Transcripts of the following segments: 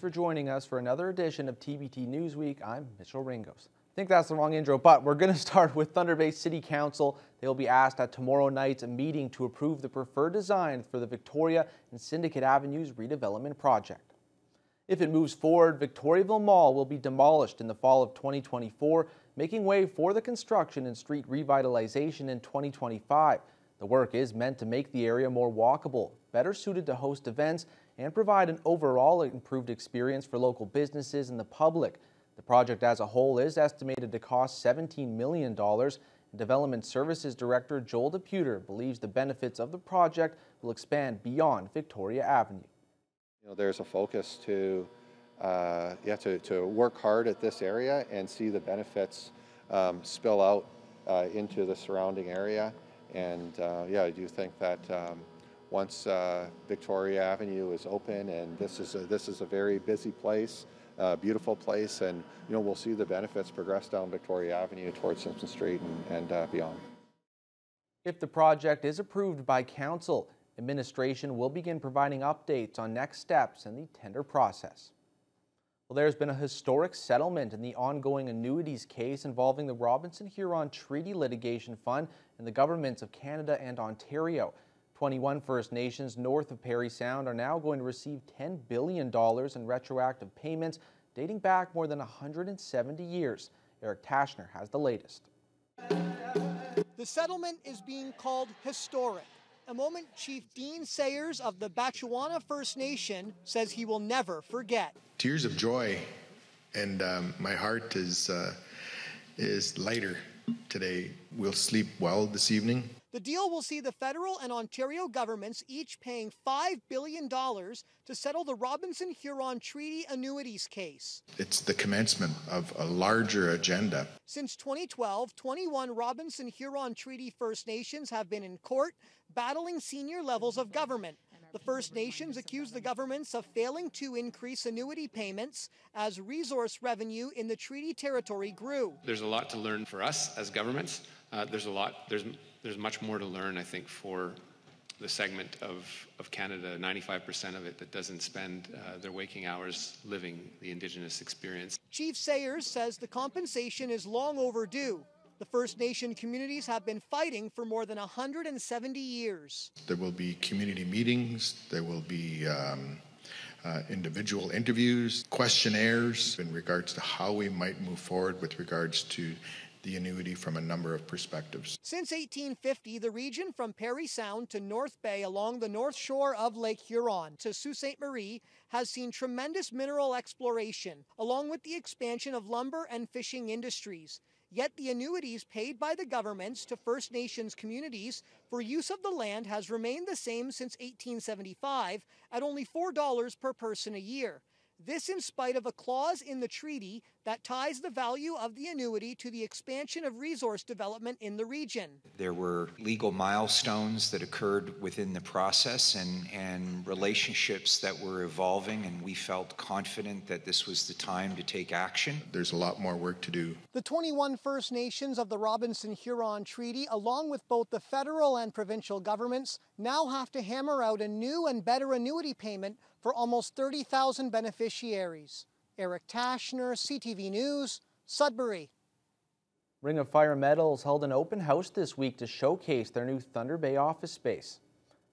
for joining us for another edition of TBT Newsweek. I'm Mitchell Ringos. I think that's the wrong intro, but we're going to start with Thunder Bay City Council. They'll be asked at tomorrow night's meeting to approve the preferred design for the Victoria and Syndicate Avenues redevelopment project. If it moves forward, Victoriaville Mall will be demolished in the fall of 2024, making way for the construction and street revitalization in 2025. The work is meant to make the area more walkable, better suited to host events, and provide an overall improved experience for local businesses and the public. The project as a whole is estimated to cost $17 million. Development Services Director Joel DePuter believes the benefits of the project will expand beyond Victoria Avenue. You know, there's a focus to work hard at this area and see the benefits spill out into the surrounding area. And I do think that once Victoria Avenue is open, and this is a very busy place, beautiful place, and we'll see the benefits progress down Victoria Avenue towards Simpson Street and beyond. If the project is approved by Council, administration will begin providing updates on next steps in the tender process. Well, there's been a historic settlement in the ongoing annuities case involving the Robinson-Huron Treaty Litigation Fund and the governments of Canada and Ontario. 21 First Nations north of Parry Sound are now going to receive $10 billion in retroactive payments dating back more than 170 years. Eric Tashner has the latest. The settlement is being called historic, a moment Chief Dean Sayers of the Batchewana First Nation says he will never forget. Tears of joy, and my heart is lighter today. We'll sleep well this evening. The deal will see the federal and Ontario governments each paying $5 billion to settle the Robinson-Huron Treaty annuities case. It's the commencement of a larger agenda. Since 2012, 21 Robinson-Huron Treaty First Nations have been in court battling senior levels of government. The First Nations accuse the governments of failing to increase annuity payments as resource revenue in the treaty territory grew. There's a lot to learn for us as governments. There's much more to learn, I think, for the segment of Canada, 95% of it, that doesn't spend their waking hours living the Indigenous experience. Chief Sayers says the compensation is long overdue. The First Nation communities have been fighting for more than 170 years. There will be community meetings, there will be individual interviews, questionnaires in regards to how we might move forward with regards to the annuity from a number of perspectives. Since 1850, the region from Parry Sound to North Bay along the north shore of Lake Huron to Sault Ste. Marie has seen tremendous mineral exploration, along with the expansion of lumber and fishing industries. Yet the annuities paid by the governments to First Nations communities for use of the land has remained the same since 1875 at only $4 per person a year. This in spite of a clause in the treaty that ties the value of the annuity to the expansion of resource development in the region. There were legal milestones that occurred within the process and relationships that were evolving, and we felt confident that this was the time to take action. There's a lot more work to do. The 21 First Nations of the Robinson-Huron Treaty, along with both the federal and provincial governments, now have to hammer out a new and better annuity payment for almost 30,000 beneficiaries. Eric Tashner, CTV News, Sudbury. Ring of Fire Metals held an open house this week to showcase their new Thunder Bay office space.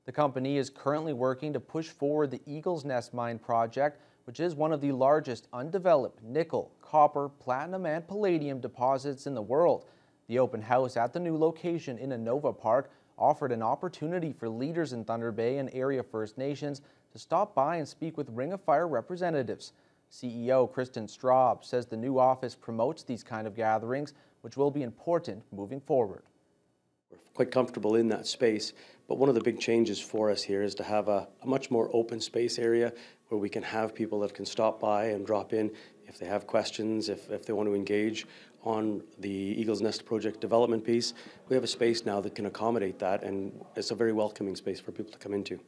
The company is currently working to push forward the Eagle's Nest Mine project, which is one of the largest undeveloped nickel, copper, platinum, and palladium deposits in the world. The open house at the new location in Inova Park offered an opportunity for leaders in Thunder Bay and area First Nations to stop by and speak with Ring of Fire representatives. CEO Kristen Straub says the new office promotes these kind of gatherings, which will be important moving forward. We're quite comfortable in that space, but one of the big changes for us here is to have a much more open space area where we can have people that can stop by and drop in if they have questions, if they want to engage on the Eagle's Nest project development piece. We have a space now that can accommodate that, and it's a very welcoming space for people to come into.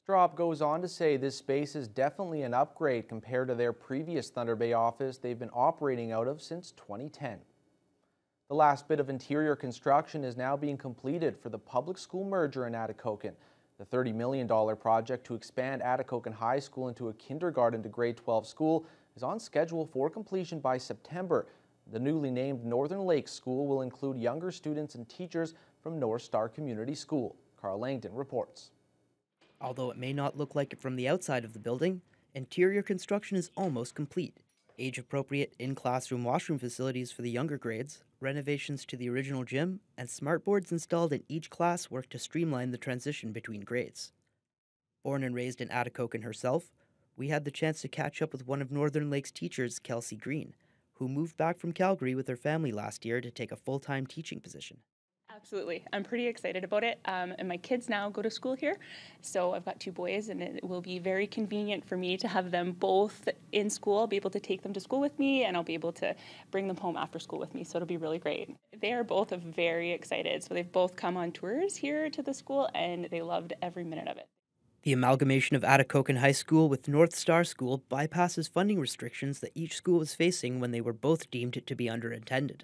Straub goes on to say this space is definitely an upgrade compared to their previous Thunder Bay office they've been operating out of since 2010. The last bit of interior construction is now being completed for the public school merger in Atikokan. The $30 million project to expand Atikokan High School into a kindergarten to grade 12 school is on schedule for completion by September. The newly named Northern Lakes School will include younger students and teachers from North Star Community School. Carl Langdon reports. Although it may not look like it from the outside of the building, interior construction is almost complete. Age-appropriate in-classroom washroom facilities for the younger grades, renovations to the original gym, and smartboards installed in each class work to streamline the transition between grades. Born and raised in Atikokan herself, we had the chance to catch up with one of Northern Lakes teachers, Kelsey Green, who moved back from Calgary with her family last year to take a full-time teaching position. Absolutely. I'm pretty excited about it. And my kids now go to school here. So I've got 2 boys, and it will be very convenient for me to have them both in school. I'll be able to take them to school with me, and I'll be able to bring them home after school with me. So it'll be really great. They are both very excited. So they've both come on tours here to the school, and they loved every minute of it. The amalgamation of Atikokan High School with North Star School bypasses funding restrictions that each school was facing when they were both deemed to be underintended.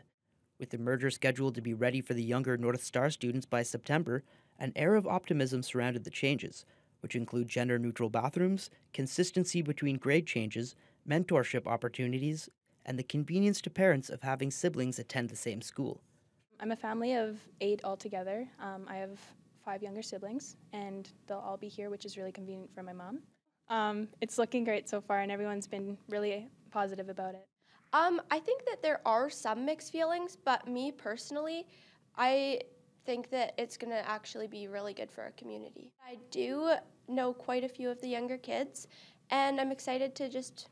With the merger scheduled to be ready for the younger North Star students by September, an air of optimism surrounded the changes, which include gender-neutral bathrooms, consistency between grade changes, mentorship opportunities, and the convenience to parents of having siblings attend the same school. I'm a family of 8 altogether. I have 5 younger siblings, and they'll all be here, which is really convenient for my mom. It's looking great so far, and everyone's been really positive about it. I think that there are some mixed feelings, but me personally, I think that it's going to actually be really good for our community. I do know quite a few of the younger kids, and I'm excited to just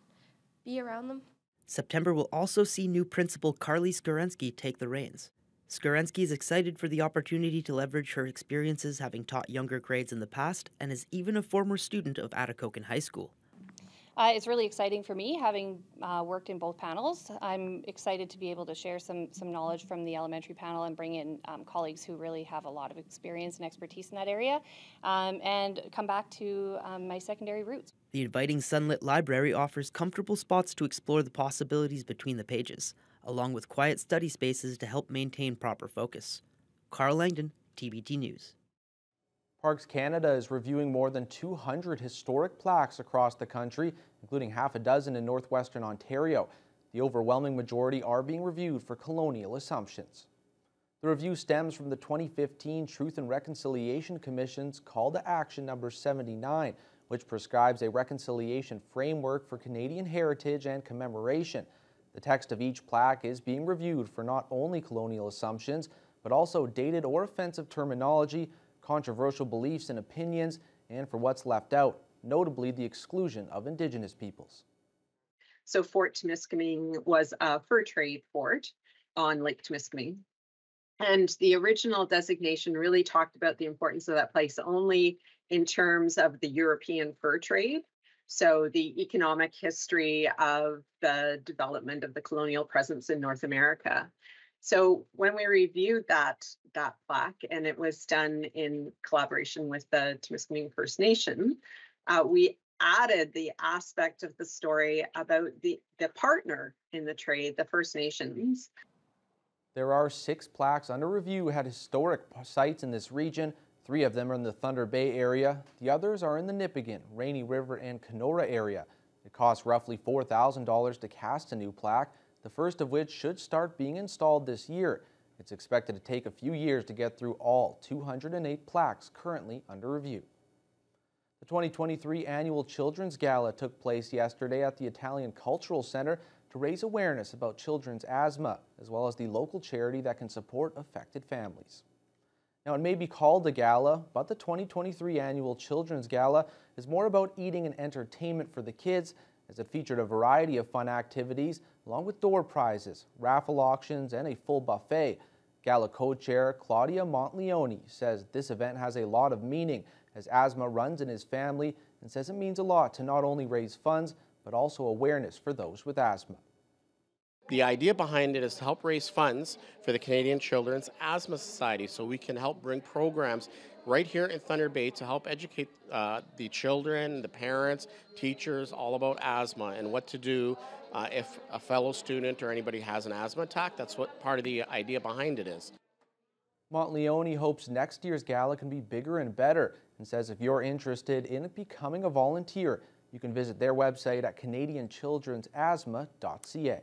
be around them. September will also see new principal Carly Skorensky take the reins. Skorensky is excited for the opportunity to leverage her experiences having taught younger grades in the past, and is even a former student of Atikokan High School. It's really exciting for me, having worked in both panels. I'm excited to be able to share some knowledge from the elementary panel and bring in colleagues who really have a lot of experience and expertise in that area, and come back to my secondary roots. The inviting sunlit library offers comfortable spots to explore the possibilities between the pages, along with quiet study spaces to help maintain proper focus. Carl Langdon, TBT News. Parks Canada is reviewing more than 200 historic plaques across the country, including half a dozen in northwestern Ontario. The overwhelming majority are being reviewed for colonial assumptions. The review stems from the 2015 Truth and Reconciliation Commission's Call to Action number 79, which prescribes a reconciliation framework for Canadian heritage and commemoration. The text of each plaque is being reviewed for not only colonial assumptions, but also dated or offensive terminology, controversial beliefs and opinions, and for what's left out, notably the exclusion of Indigenous peoples. So Fort Temiskaming was a fur trade fort on Lake Temiskaming. And the original designation really talked about the importance of that place only in terms of the European fur trade. So the economic history of the development of the colonial presence in North America. So when we reviewed that plaque, and it was done in collaboration with the Temiskaming First Nation, we added the aspect of the story about the partner in the trade, the First Nations. There are 6 plaques under review at historic sites in this region. 3 of them are in the Thunder Bay area. The others are in the Nipigon, Rainy River, and Kenora area. It costs roughly $4,000 to cast a new plaque, the first of which should start being installed this year. It's expected to take a few years to get through all 208 plaques currently under review. The 2023 annual Children's Gala took place yesterday at the Italian Cultural Center to raise awareness about children's asthma, as well as the local charity that can support affected families. Now, it may be called a gala, but the 2023 annual Children's Gala is more about eating and entertainment for the kids, as it featured a variety of fun activities, along with door prizes, raffle auctions, and a full buffet. Gala co-chair Claudia Montleone says this event has a lot of meaning, as asthma runs in his family, and says it means a lot to not only raise funds, but also awareness for those with asthma. The idea behind it is to help raise funds for the Canadian Children's Asthma Society, so we can help bring programs right here in Thunder Bay to help educate the children, the parents, teachers, all about asthma and what to do if a fellow student or anybody has an asthma attack. That's what part of the idea behind it is. Montleone hopes next year's gala can be bigger and better, and says if you're interested in becoming a volunteer, you can visit their website at canadianchildrensasthma.ca.